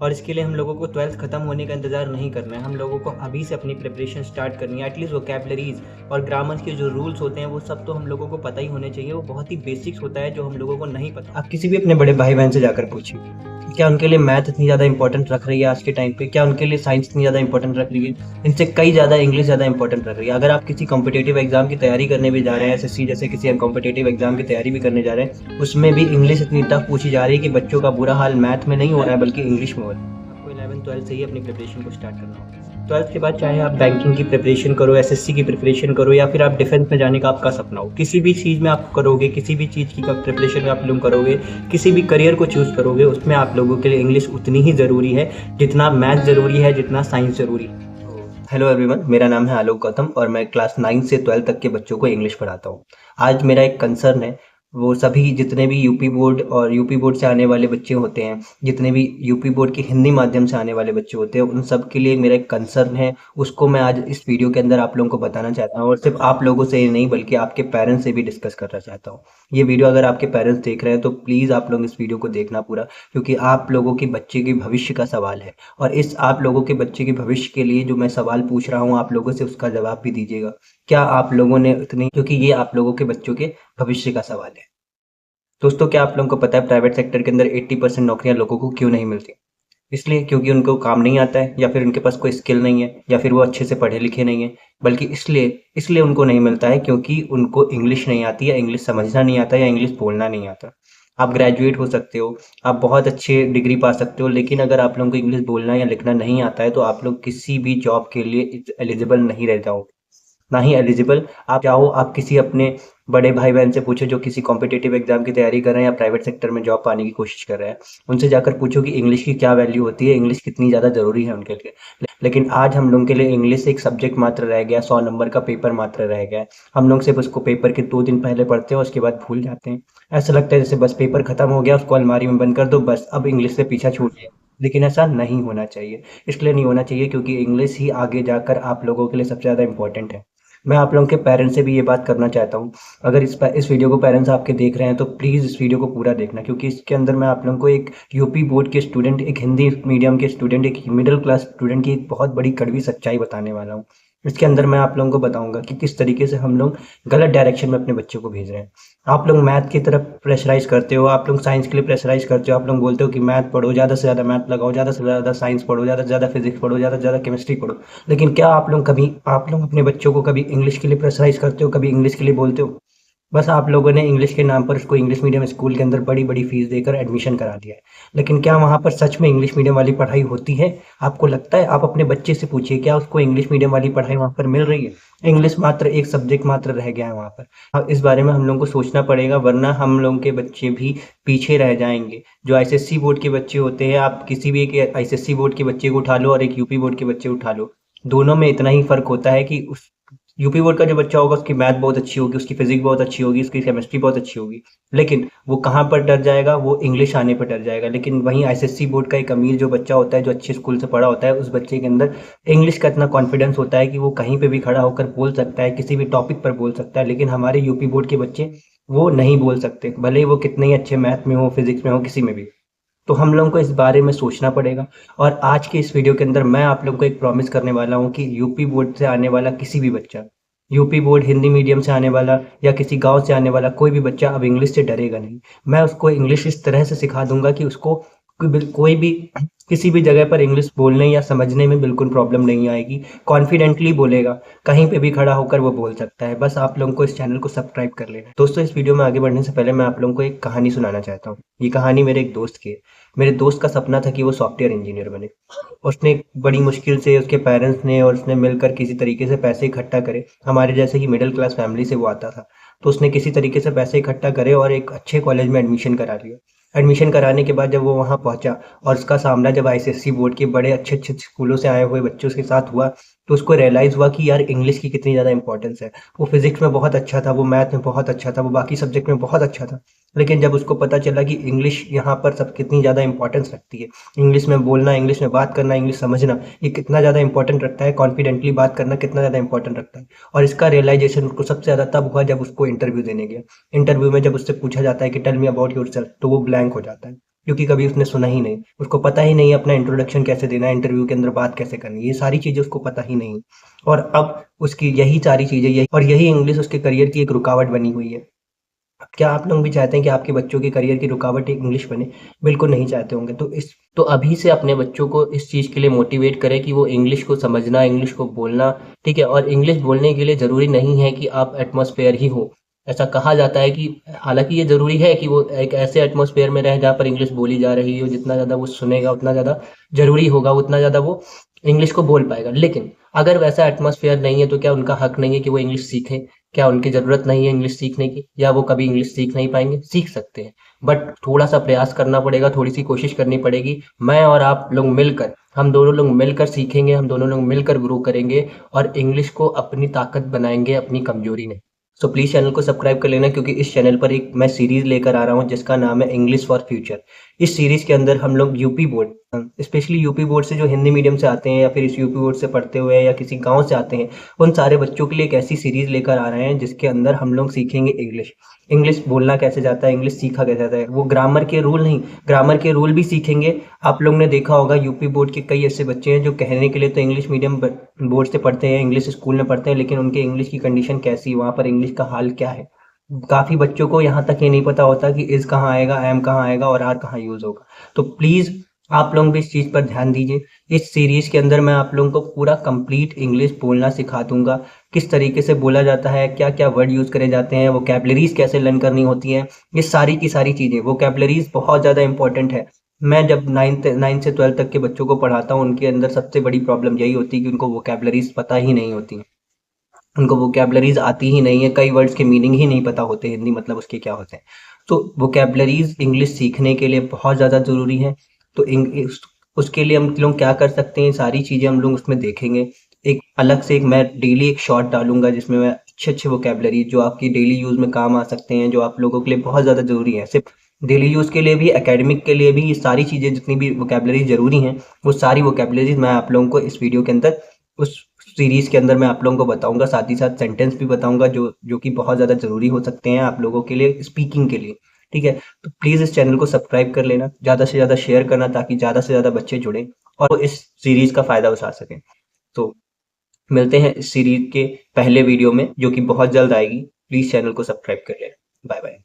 और इसके लिए हम लोगों को 12th खत्म होने का इंतज़ार नहीं करना है। हम लोगों को अभी से अपनी प्रिपरेशन स्टार्ट करनी है। एटलीस्ट वोकैबलरीज़ और ग्रामर के जो रूल्स होते हैं वो सब तो हम लोगों को पता ही होने चाहिए। वो बहुत ही बेसिक्स होता है जो हम लोगों को नहीं पता। आप किसी भी अपने बड़े भाई बहन से जाकर पूछिए, क्या उनके लिए मैथ इतनी ज़्यादा इंपॉर्टेंट रख रही है आज के टाइम पे? क्या उनके लिए साइंस इतनी ज़्यादा इंपॉर्टेंट रख रही है? इनसे कई ज़्यादा इंग्लिश ज़्यादा इंपॉर्टेंट रख रही है। अगर आप किसी कॉम्पिटिटिव एग्जाम की तैयारी करने भी जा रहे हैं, एसएससी जैसे किसी कॉम्पिटिटिव एग्जाम की तैयारी भी करने जा रहे हैं, उसमें भी इंग्लिश इतनी टफ पूछी जा रही है कि बच्चों का बुरा हाल मैथ में नहीं हो रहा है बल्कि इंग्लिश में हो रहा है। आपको 11th-12th से ही अपनी प्रिपरेशन को स्टार्ट करना होगा। 12th के बाद चाहे आप बैंकिंग की प्रिपरेशन करो, एसएससी की प्रिपरेशन करो, या फिर आप डिफेंस में जाने का आपका सपना हो, किसी भी चीज़ में आप करोगे, किसी भी चीज़ की प्रिपरेशन आप लोग करोगे, किसी भी करियर को चूज़ करोगे, उसमें आप लोगों के लिए इंग्लिश उतनी ही ज़रूरी है जितना मैथ ज़रूरी है, जितना साइंस ज़रूरी है। हेलो एवरीवन, मेरा नाम है आलोक गौतम और मैं क्लास 9 से 12 तक के बच्चों को इंग्लिश पढ़ाता हूँ। आज मेरा एक कंसर्न है, वो सभी जितने भी यूपी बोर्ड और यूपी बोर्ड से आने वाले बच्चे होते हैं, जितने भी यूपी बोर्ड के हिंदी माध्यम से आने वाले बच्चे होते हैं, उन सब के लिए मेरा एक कंसर्न है। उसको मैं आज इस वीडियो के अंदर आप लोगों को बताना चाहता हूँ और सिर्फ आप लोगों से ही नहीं बल्कि आपके पेरेंट्स से भी डिस्कस करना चाहता हूँ। ये वीडियो अगर आपके पेरेंट्स देख रहे हैं तो प्लीज़ आप लोग इस वीडियो को देखना पूरा, क्योंकि आप लोगों के बच्चे के भविष्य का सवाल है। और इस आप लोगों के बच्चे के भविष्य के लिए जो मैं सवाल पूछ रहा हूँ आप लोगों से, उसका जवाब भी दीजिएगा। क्या आप लोगों ने इतनी, क्योंकि ये आप लोगों के बच्चों के भविष्य का सवाल है। दोस्तों, क्या आप लोगों को पता है प्राइवेट सेक्टर के अंदर 80% नौकरियां लोगों को क्यों नहीं मिलती? इसलिए क्योंकि उनको काम नहीं आता है, या फिर उनके पास कोई स्किल नहीं है, या फिर वो अच्छे से पढ़े लिखे नहीं है। बल्कि इसलिए इसलिए उनको नहीं मिलता है क्योंकि उनको इंग्लिश नहीं आती, या इंग्लिश समझना नहीं आता, या इंग्लिश बोलना नहीं आता। आप ग्रेजुएट हो सकते हो, आप बहुत अच्छे डिग्री पा सकते हो, लेकिन अगर आप लोगों को इंग्लिश बोलना या लिखना नहीं आता है तो आप लोग किसी भी जॉब के लिए एलिजिबल नहीं रह जाओगे। ना ही एलिजिबल, आप चाहो आप किसी अपने बड़े भाई बहन से पूछो जो किसी कॉम्पिटिटिव एग्जाम की तैयारी कर रहे हैं या प्राइवेट सेक्टर में जॉब पाने की कोशिश कर रहे हैं, उनसे जाकर पूछो कि इंग्लिश की क्या वैल्यू होती है, इंग्लिश कितनी ज़्यादा ज़रूरी है उनके लिए। लेकिन आज हम लोगों के लिए इंग्लिश एक सब्जेक्ट मात्र रह गया, 100 नंबर का पेपर मात्र रह गया है। हम लोग सिर्फ उसको पेपर के 2 दिन पहले पढ़ते हैं और उसके बाद भूल जाते हैं। ऐसा लगता है जैसे बस पेपर खत्म हो गया, उसको अलमारी में बंद कर दो, बस अब इंग्लिश से पीछा छूट गया। लेकिन ऐसा नहीं होना चाहिए। इसलिए नहीं होना चाहिए क्योंकि इंग्लिश ही आगे जाकर आप लोगों के लिए सबसे ज़्यादा इंपॉर्टेंट है। मैं आप लोगों के पेरेंट्स से भी ये बात करना चाहता हूँ। अगर इस वीडियो को पेरेंट्स आपके देख रहे हैं तो प्लीज़ इस वीडियो को पूरा देखना, क्योंकि इसके अंदर मैं आप लोगों को एक यूपी बोर्ड के स्टूडेंट, एक हिंदी मीडियम के स्टूडेंट, एक मिडिल क्लास स्टूडेंट की एक बहुत बड़ी कड़वी सच्चाई बताने वाला हूँ। इसके अंदर मैं आप लोगों को बताऊंगा कि किस तरीके से हम लोग गलत डायरेक्शन में अपने बच्चों को भेज रहे हैं। आप लोग मैथ की तरफ प्रेशराइज करते हो, आप लोग साइंस के लिए प्रेशराइज करते हो, आप लोग बोलते हो कि मैथ पढ़ो, ज़्यादा से ज़्यादा मैथ लगाओ, ज़्यादा से ज़्यादा साइंस पढ़ो, ज़्यादा से ज़्यादा फिजिक्स पढ़ो, ज़्यादा से ज़्यादा केमिस्ट्री पढ़ो। लेकिन क्या आप लोग अपने बच्चों को कभी इंग्लिश के लिए प्रेशराइज करते हो, कभी इंग्लिश के लिए बोलते हो? बस आप लोगों ने इंग्लिश के नाम पर उसको इंग्लिश मीडियम स्कूल के अंदर बड़ी-बड़ी फीस देकर एडमिशन करा दिया है। लेकिन क्या वहाँ पर सच में इंग्लिश मीडियम वाली पढ़ाई होती है? आपको लगता है? आप अपने बच्चे से पूछिए, क्या उसको इंग्लिश मीडियम वाली पढ़ाई वहाँ पर मिल रही है? इंग्लिश मात्र एक सब्जेक्ट मात्र रह गया है वहाँ पर। अब इस बारे में हम लोगों को सोचना पड़ेगा, वरना हम लोगों के बच्चे भी पीछे रह जाएँगे। जो आईसीएसई बोर्ड के बच्चे होते हैं, आप किसी भी एक आईसीएसई बोर्ड के बच्चे को उठा लो और एक यूपी बोर्ड के बच्चे उठा लो, दोनों में इतना ही फ़र्क होता है कि उस यूपी बोर्ड का जो बच्चा होगा उसकी मैथ बहुत अच्छी होगी, उसकी फिजिक्स बहुत अच्छी होगी, उसकी केमिस्ट्री बहुत अच्छी होगी। लेकिन वो कहाँ पर डर जाएगा? वो इंग्लिश आने पर डर जाएगा। लेकिन वहीं आईसीएसई बोर्ड का एक अमीर जो बच्चा होता है, जो अच्छे स्कूल से पढ़ा होता है, उस बच्चे के अंदर इंग्लिश का इतना कॉन्फिडेंस होता है कि वो कहीं पे भी खड़ा होकर बोल सकता है, किसी भी टॉपिक पर बोल सकता है। लेकिन हमारे यूपी बोर्ड के बच्चे वो नहीं बोल सकते, भले ही वो कितने ही अच्छे मैथ में हो, फिजिक्स में हो, किसी में भी। तो हम लोगों को इस बारे में सोचना पड़ेगा। और आज के इस वीडियो के अंदर मैं आप लोगों को एक प्रॉमिस करने वाला हूँ कि यूपी बोर्ड से आने वाला किसी भी बच्चा, यूपी बोर्ड हिंदी मीडियम से आने वाला या किसी गांव से आने वाला कोई भी बच्चा अब इंग्लिश से डरेगा नहीं। मैं उसको इंग्लिश इस तरह से सिखा दूंगा कि उसको कोई भी किसी भी जगह पर इंग्लिश बोलने या समझने में बिल्कुल प्रॉब्लम नहीं आएगी। कॉन्फिडेंटली बोलेगा, कहीं पे भी खड़ा होकर वो बोल सकता है। बस आप लोगों को इस चैनल को सब्सक्राइब कर लेना। दोस्तों, इस वीडियो में आगे बढ़ने से पहले मैं आप लोगों को एक कहानी सुनाना चाहता हूँ। ये कहानी मेरे एक दोस्त की है। मेरे दोस्त का सपना था कि वो सॉफ्टवेयर इंजीनियर बने। उसने बड़ी मुश्किल से, उसके पेरेंट्स ने और उसने मिलकर किसी तरीके से पैसे इकट्ठा करे। हमारे जैसे ही मिडिल क्लास फैमिली से वो आता था, तो उसने किसी तरीके से पैसे इकट्ठा करे और एक अच्छे कॉलेज में एडमिशन करा लिया। एडमिशन कराने के बाद जब वो वहाँ पहुँचा और उसका सामना जब आईसीएसई बोर्ड के बड़े अच्छे-अच्छे स्कूलों से आए हुए बच्चों के साथ हुआ, तो उसको रियलाइज़ हुआ कि यार इंग्लिश की कितनी ज़्यादा इंपॉर्टेंस है। वो फिज़िक्स में बहुत अच्छा था, वो मैथ में बहुत अच्छा था, वो बाकी सब्जेक्ट में बहुत अच्छा था। लेकिन जब उसको पता चला कि इंग्लिश यहाँ पर सब कितनी ज़्यादा इंपॉर्टेंस रखती है, इंग्लिश में बोलना, इंग्लिश में बात करना, इंग्लिश समझना, ये कितना ज़्यादा इंपॉर्टेंट रखता है, कॉन्फिडेंटली बात करना कितना ज़्यादा इंपॉर्टेंट रखता है। और इसका रियलाइज़ेशन उसको सबसे ज़्यादा तब हुआ जब उसको इंटरव्यू देने गया। इंटरव्यू में जब उससे पूछा जाता है कि टेल मी अबाउट योरसेल्फ, तो वो ब्लैंक हो जाता है। क्योंकि कभी उसने सुना ही नहीं, उसको पता ही नहीं अपना इंट्रोडक्शन कैसे देना है, इंटरव्यू के अंदर बात कैसे करनी है, ये सारी चीज़ें उसको पता ही नहीं। और अब उसकी यही सारी चीज़ें यही इंग्लिश उसके करियर की एक रुकावट बनी हुई है। क्या आप लोग भी चाहते हैं कि आपके बच्चों के करियर की रुकावट एक इंग्लिश बने? बिल्कुल नहीं चाहते होंगे। तो अभी से अपने बच्चों को इस चीज़ के लिए मोटिवेट करें कि वो इंग्लिश को समझना, इंग्लिश को बोलना, ठीक है? और इंग्लिश बोलने के लिए ज़रूरी नहीं है कि आप एटमॉस्फेयर ही हो। ऐसा कहा जाता है कि हालाँकि ये ज़रूरी है कि वो एक ऐसे एटमॉस्फेयर में रहें जहाँ पर इंग्लिश बोली जा रही हो, जितना ज़्यादा वो सुनेगा उतना ज़्यादा ज़रूरी होगा, उतना ज़्यादा वो इंग्लिश को बोल पाएगा। लेकिन अगर वैसा एटमॉस्फेयर नहीं है तो क्या उनका हक नहीं है कि वो इंग्लिश सीखें? क्या उनकी ज़रूरत नहीं है इंग्लिश सीखने की, या वो कभी इंग्लिश सीख नहीं पाएंगे? सीख सकते हैं, बट थोड़ा सा प्रयास करना पड़ेगा, थोड़ी सी कोशिश करनी पड़ेगी। मैं और आप लोग मिलकर, हम दोनों लोग मिलकर सीखेंगे, हम दोनों लोग मिलकर ग्रो करेंगे और इंग्लिश को अपनी ताकत बनाएंगे, अपनी कमजोरी नहीं। सो प्लीज़ चैनल को सब्सक्राइब कर लेना, क्योंकि इस चैनल पर एक मैं सीरीज़ लेकर आ रहा हूँ जिसका नाम है इंग्लिश फॉर फ्यूचर। इस सीरीज़ के अंदर हम लोग UP board, specially UP board से जो हिंदी मीडियम से आते हैं या फिर इस यूपी बोर्ड से पढ़ते हुए या किसी गांव से आते हैं, उन सारे बच्चों के लिए एक ऐसी सीरीज़ लेकर आ रहे हैं जिसके अंदर हम लोग सीखेंगे इंग्लिश। इंग्लिश बोलना कैसे जाता है, इंग्लिश सीखा कैसे जाता है, वो ग्रामर के रूल नहीं, ग्रामर के रूल भी सीखेंगे। आप लोग ने देखा होगा यूपी बोर्ड के कई ऐसे बच्चे हैं जो कहने के लिए तो इंग्लिश मीडियम बोर्ड से पढ़ते हैं, इंग्लिश स्कूल में पढ़ते हैं, लेकिन उनके इंग्लिश की कंडीशन कैसी है, वहाँ पर इंग्लिश का हाल क्या है। काफ़ी बच्चों को यहाँ तक ये नहीं पता होता कि इज़ कहाँ आएगा, एम कहाँ आएगा और आर कहाँ यूज़ होगा। तो प्लीज़ आप लोग भी इस चीज़ पर ध्यान दीजिए। इस सीरीज़ के अंदर मैं आप लोगों को पूरा कंप्लीट इंग्लिश बोलना सिखा दूंगा, किस तरीके से बोला जाता है, क्या क्या वर्ड यूज़ करे जाते हैं, वोकैबलरीज कैसे लर्न करनी होती हैं, ये सारी की सारी चीज़ें। वोकैबलरीज बहुत ज़्यादा इंपॉर्टेंट है। मैं जब नाइन्थ से 12th तक के बच्चों को पढ़ाता हूँ, उनके अंदर सबसे बड़ी प्रॉब्लम यही होती है कि उनको वोकैबलरीज पता ही नहीं होती। उनको वोकैबलरीज आती ही नहीं है, कई वर्ड्स के मीनिंग ही नहीं पता होते, हिंदी मतलब उसके क्या होते हैं। तो वोकैबलरीज इंग्लिश सीखने के लिए बहुत ज़्यादा ज़रूरी है। तो उसके लिए हम लोग क्या कर सकते हैं, सारी चीज़ें हम लोग उसमें देखेंगे। एक अलग से एक मैं डेली एक शॉर्ट डालूंगा जिसमें मैं अच्छे अच्छे वोकैबलरी जो आपकी डेली यूज़ में काम आ सकते हैं, जो आप लोगों के लिए बहुत ज़्यादा ज़रूरी है, सिर्फ डेली यूज़ के लिए भी, एकेडमिक के लिए भी, ये सारी चीज़ें जितनी भी वोकैबलरी ज़रूरी हैं, वो सारी वोकैबलरीज मैं आप लोगों को इस वीडियो के अंदर, उस सीरीज के अंदर मैं आप लोगों को बताऊंगा। साथ ही साथ सेंटेंस भी बताऊंगा जो जो कि बहुत ज़्यादा ज़रूरी हो सकते हैं आप लोगों के लिए स्पीकिंग के लिए। ठीक है, तो प्लीज़ इस चैनल को सब्सक्राइब कर लेना, ज़्यादा से ज़्यादा शेयर करना ताकि ज़्यादा से ज़्यादा बच्चे जुड़ें और वो इस सीरीज का फ़ायदा उठा सकें। तो मिलते हैं इस सीरीज के पहले वीडियो में जो कि बहुत जल्द आएगी। प्लीज़ चैनल को सब्सक्राइब कर लेना। Bye bye.